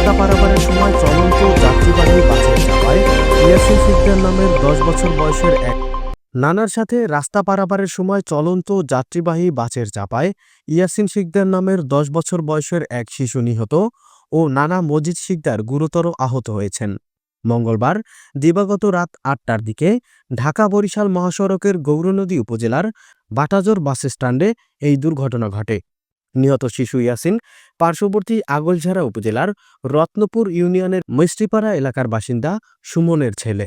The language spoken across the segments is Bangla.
রাস্তা পারাপারের সময় চলন্ত যাত্রীবাহী বাসের চাপায় ইয়াসিন শিকদার নামের ১০ বছর বয়সের এক নানার সাথে রাস্তা পারাপারের সময় চলন্ত যাত্রীবাহী বাসের চাপায় ইয়াসিন শিকদার নামের ১০ বছর বয়সের এক শিশু নিহত ও নানা মজিদ শিকদার গুরুতর আহত হয়েছেন। মঙ্গলবার দিবাগত রাত ৮টার দিকে ঢাকা-বরিশাল মহাসড়কের গৌরনদী উপজেলার বাটাজোর বাসস্ট্যান্ডে এই দুর্ঘটনা ঘটে। নিহত শিশু ইয়াসিন পার্শ্ববর্তী আগৈলঝাড়া উপজেলার রত্নপুর ইউনিয়নের মিষ্টিপাড়া এলাকার বাসিন্দা সুমনের ছেলে।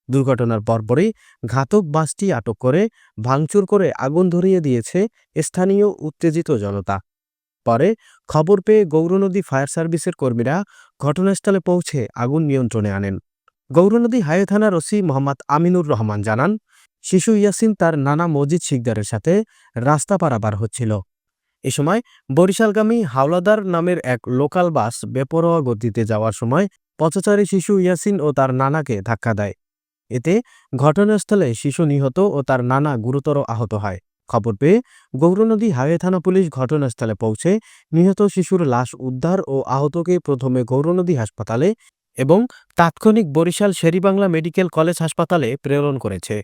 দুর্ঘটনার পরপরই ঘাতক বাসটি আটক করে ভাঙচুর করে আগুন ধরিয়ে দিয়েছে স্থানীয় উত্তেজিত জনতা। পরে খবর পেয়ে গৌরনদী ফায়ার সার্ভিসের কর্মীরা ঘটনাস্থলে পৌঁছে আগুন নিয়ন্ত্রণে আনেন। গৌরনদী হাইওয়ে থানার ওসি মোহাম্মদ আমিনুর রহমান জানান, শিশু ইয়াসিন তার নানা মজিদ শিকদারের সাথে রাস্তা পারাপার হচ্ছিল। এ সময় বরিশালগামী হাওলাদার নামের এক লোকাল বাস বেপরোয়া গতিতে যাওয়ার সময় পথচারী শিশু ইয়াসিন ও তার নানাকে ধাক্কা দেয়। এতে ঘটনাস্থলে শিশু নিহত ও তার নানা গুরুতর আহত হয়। খবর পেয়ে গৌরনদী হাইওয়ে থানা পুলিশ ঘটনাস্থলে পৌঁছে নিহত শিশুর লাশ উদ্ধার ও আহতকে প্রথমে গৌরনদী হাসপাতালে এবং তাৎক্ষণিক বরিশাল শেরেবাংলা মেডিকেল কলেজ হাসপাতালে প্রেরণ করেছে।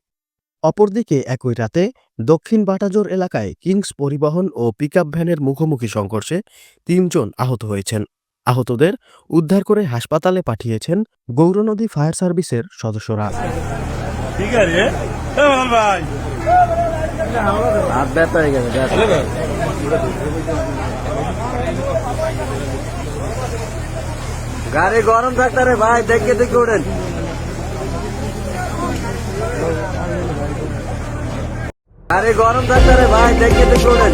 অপরদিকে একই রাতে দক্ষিণ বাটাজোর এলাকায় কিংস পরিবহন ও পিকআপ ভ্যানের মুখোমুখি সংঘর্ষে ৩ জন আহত হয়েছেন। আহতদের উদ্ধার করে হাসপাতালে পাঠিয়েছেন গৌরনদী ফায়ার সার্ভিসের সদস্যরা। গাড়ি গরম থাকতে রে ভাই, দেখে দেখে ওঠেন। গাড়ি গরম থাকতে রে ভাই, দেখে দেখে ওঠেন।